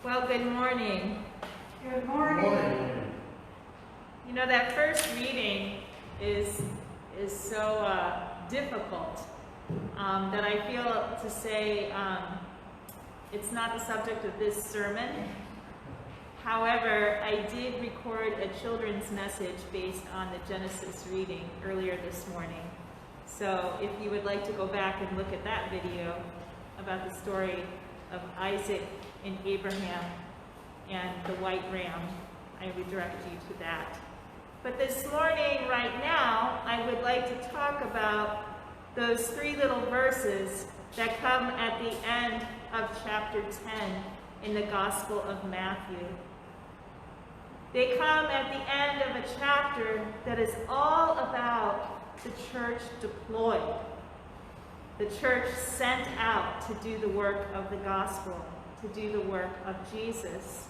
Well, good morning. Good morning. You know, that first reading is so difficult that I feel to say it's not the subject of this sermon. However, I did record a children's message based on the Genesis reading earlier this morning. So if you would like to go back and look at that video about the story of Isaac and Abraham and the white ram, I would direct you to that. But this morning, right now, I would like to talk about those three little verses that come at the end of chapter 10 in the Gospel of Matthew. They come at the end of a chapter that is all about the church deployed, the church sent out to do the work of the gospel, to do the work of Jesus.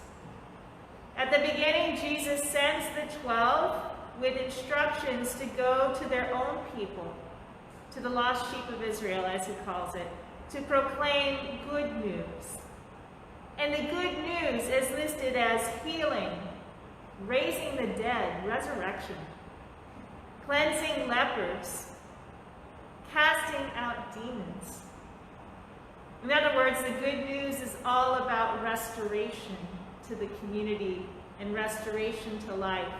At the beginning, Jesus sends the 12 with instructions to go to their own people, to the lost sheep of Israel, as he calls it, to proclaim good news. And the good news is listed as healing, raising the dead, resurrection, cleansing lepers, casting out demons. In other words, the good news is all about restoration to the community and restoration to life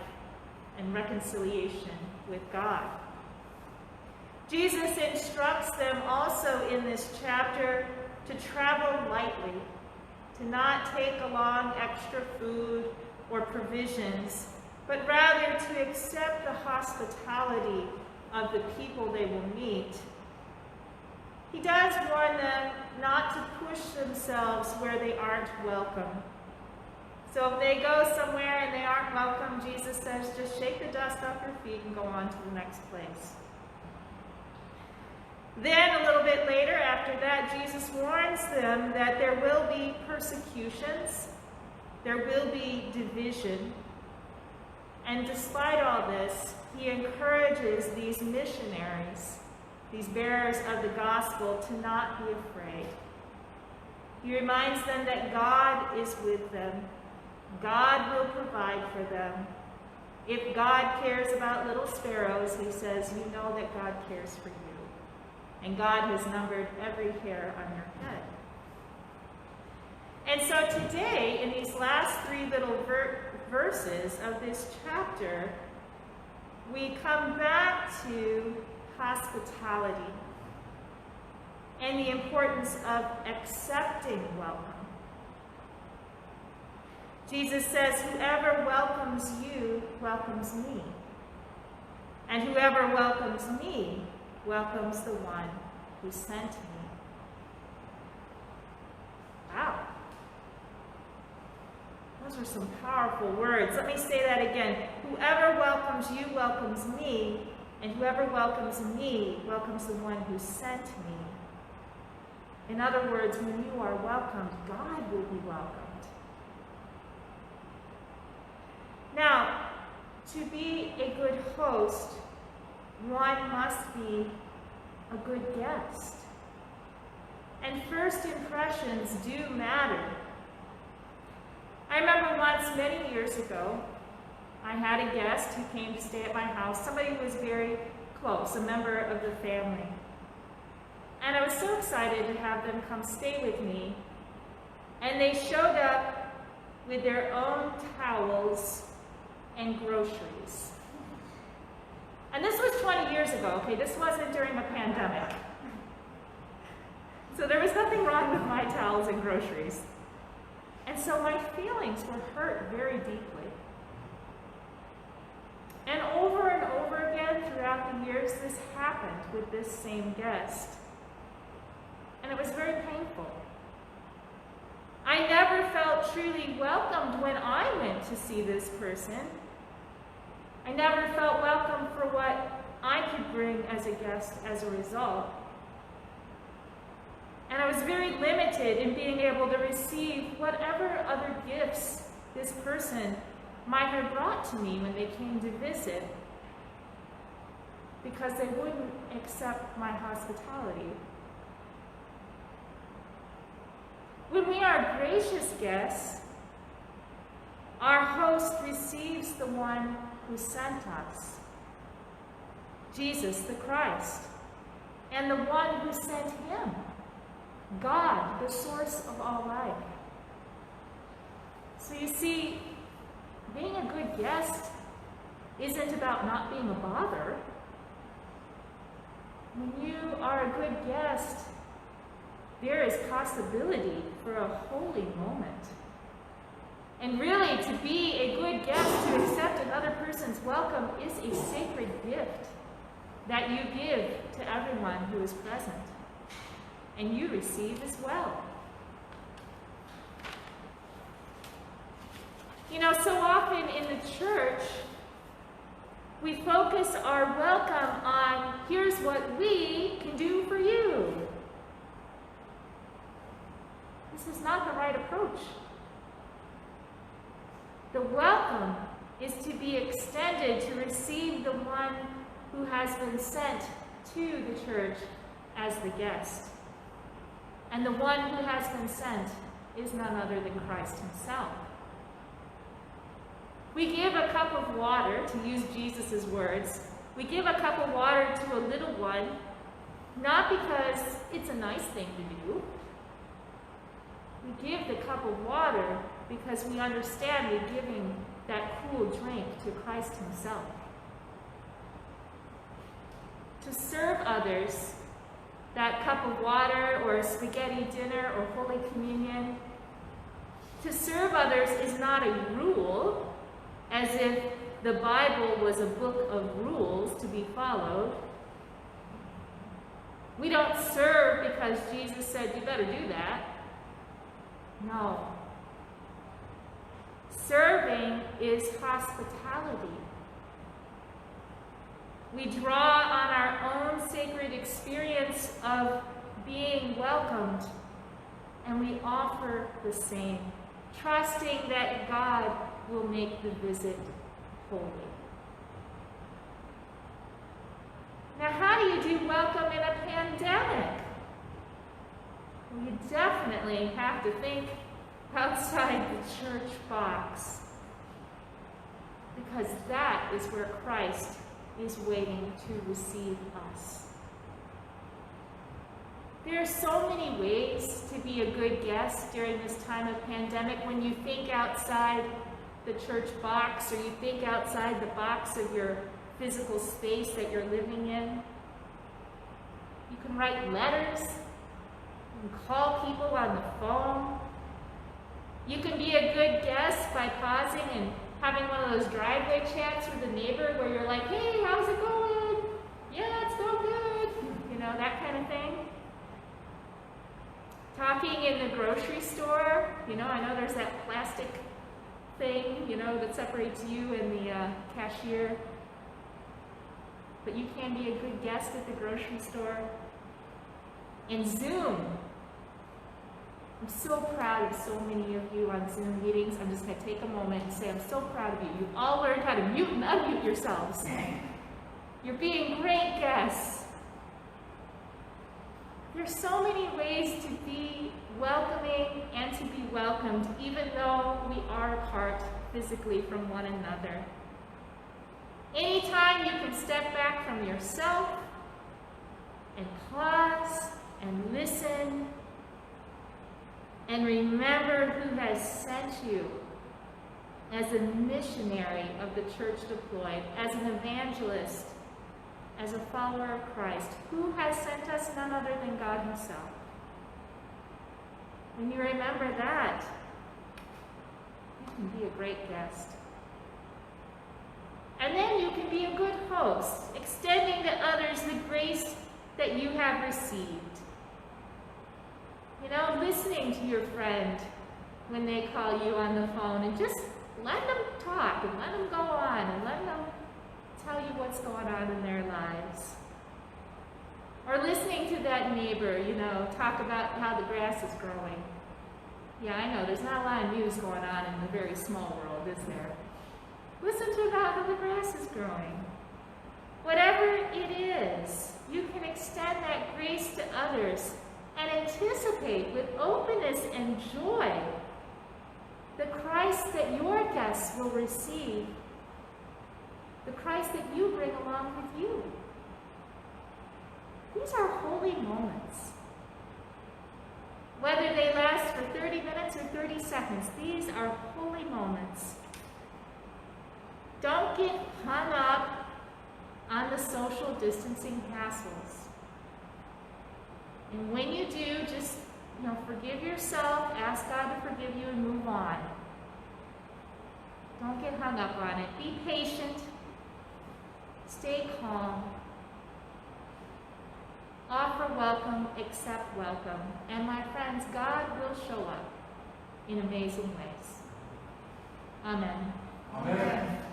and reconciliation with God. Jesus instructs them also in this chapter to travel lightly, to not take along extra food or provisions, but rather to accept the hospitality of the people they will meet. He does warn them not to push themselves where they aren't welcome. So if they go somewhere and they aren't welcome, Jesus says, just shake the dust off your feet and go on to the next place. Then a little bit later after that, Jesus warns them that there will be persecutions, there will be division. And despite all this, he encourages these missionaries, these bearers of the gospel, to not be afraid. He reminds them that God is with them. God will provide for them. If God cares about little sparrows, he says, you know that God cares for you. And God has numbered every hair on your head. And so today, in these last three little verses of this chapter, we come back to hospitality and the importance of accepting welcome. Jesus says, whoever welcomes you welcomes me, and whoever welcomes me welcomes the one who sent me. Wow. Those are some powerful words. Let me say that again. Whoever welcomes you welcomes me, and whoever welcomes me welcomes the one who sent me. In other words, when you are welcomed, God will be welcomed. Now, to be a good host, one must be a good guest. And first impressions do matter. I remember once, many years ago, I had a guest who came to stay at my house, somebody who was very close, a member of the family. And I was so excited to have them come stay with me. And they showed up with their own towels and groceries. And this was 20 years ago, okay? This wasn't during a pandemic. So there was nothing wrong with my towels and groceries. And so my feelings were hurt very deeply. And over again throughout the years, this happened with this same guest. And it was very painful. I never felt truly welcomed when I went to see this person. I never felt welcome for what I could bring as a guest as a result. And I was very limited in being able to receive whatever other gifts this person might have brought to me when they came to visit, because they wouldn't accept my hospitality. When we are gracious guests, Our host receives the one who sent us, Jesus the Christ, and the one who sent him, God, the source of all life. So you see, being a good guest isn't about not being a bother. When you are a good guest, there is possibility for a holy moment. And really, to be a good guest, to accept another person's welcome, is a sacred gift that you give to everyone who is present. And you receive as well. You know, so often in the church, we focus our welcome on, here's what we can do for you. This is not the right approach. The welcome is to be extended to receive the one who has been sent to the church as the guest. And the one who has been sent is none other than Christ himself. We give a cup of water, to use Jesus' words, we give a cup of water to a little one, not because it's a nice thing to do. We give the cup of water because we understand we're giving that cool drink to Christ himself. To serve others that cup of water or a spaghetti dinner or Holy Communion, to serve others is not a rule, as if the Bible was a book of rules to be followed. We don't serve because Jesus said, you better do that. No. Serving is hospitality. We draw on our own sacred experience of being welcomed, and we offer the same, trusting that God will make the visit holy. Now, how do you do welcome in a pandemic? Well, you definitely have to think outside the church box, because that is where Christ is waiting to receive us. There are so many ways to be a good guest during this time of pandemic. When you think outside the church box, or you think outside the box of your physical space that you're living in, you can write letters, you can call people on the phone. You can be a good guest by pausing and having one of those driveway chats with a neighbor where you're like, hey, how's it going? Yeah, it's going good. You know, that kind of thing. Talking in the grocery store. You know, I know there's that plastic thing, you know, that separates you and the cashier. But you can be a good guest at the grocery store. And Zoom. I'm so proud of so many of you on Zoom meetings. I'm just going to take a moment and say I'm so proud of you. You've all learned how to mute and unmute yourselves. You're being great guests. There's so many ways to be welcoming and to be welcomed, even though we are apart physically from one another. Anytime you can step back from yourself and pause and listen and remember who has sent you as a missionary of the church deployed, as an evangelist, as a follower of Christ, who has sent us, none other than God himself. When you remember that, you can be a great guest. And then you can be a good host, extending to others the grace that you have received. You know, listening to your friend when they call you on the phone and just let them talk and let them go on and let them tell you what's going on in their lives. Or listening to that neighbor, you know, talk about how the grass is growing. Yeah, I know, there's not a lot of news going on in the very small world, is there? Listen to about how the grass is growing. Whatever it is, you can extend that grace to others and anticipate with openness and joy the Christ that your guests will receive, the Christ that you bring along with you. These are holy moments. Whether they last for 30 minutes or 30 seconds, these are holy moments. Don't get hung up on the social distancing hassles. And when you do, just forgive yourself, ask God to forgive you, and move on. Don't get hung up on it. Be patient. Stay calm. Offer welcome, accept welcome. And my friends, God will show up in amazing ways. Amen. Amen.